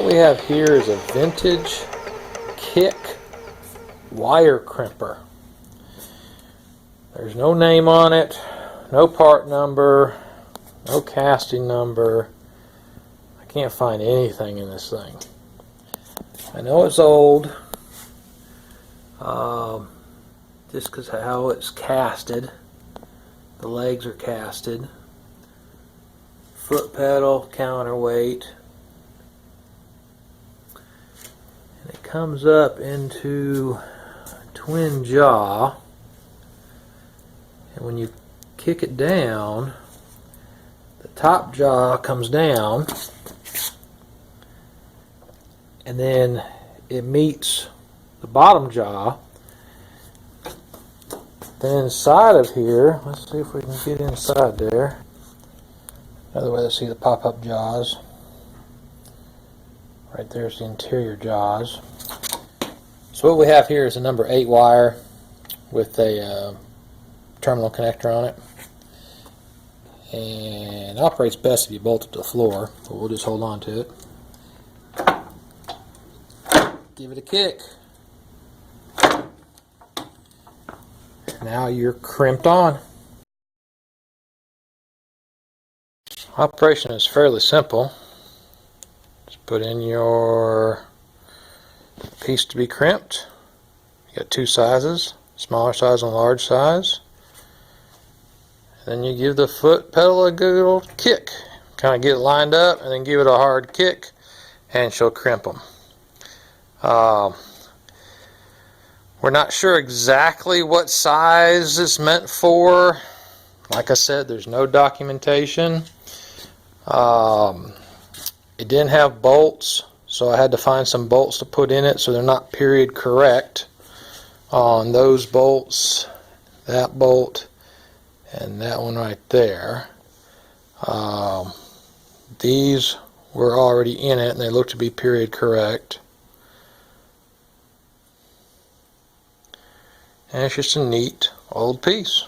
What we have here is a vintage kick wire crimper. There's no name on it, no part number, no casting number. I can't find anything in this thing. I know it's old, just because of how it's casted. The legs are casted. Foot pedal, counterweight. And it comes up into a twin jaw. And when you kick it down, the top jaw comes down, and then it meets the bottom jaw. Then inside of here, let's see if we can get inside there. Another way to see the pop-up jaws. Right there's the interior jaws. So what we have here is a number 8 wire with a terminal connector on it. And it operates best if you bolt it to the floor, but we'll just hold on to it. Give it a kick. Now you're crimped on. Operation is fairly simple. Just put in your piece to be crimped. You got 2 sizes, smaller size and large size. And then you give the foot pedal a good old kick. Kind of get it lined up and then give it a hard kick and she'll crimp them. We're not sure exactly what size it's meant for. Like I said, there's no documentation. It didn't have bolts, so I had to find some bolts to put in it so they're not period correct on those bolts, that bolt, and that one right there. These were already in it and they look to be period correct. And it's just a neat old piece.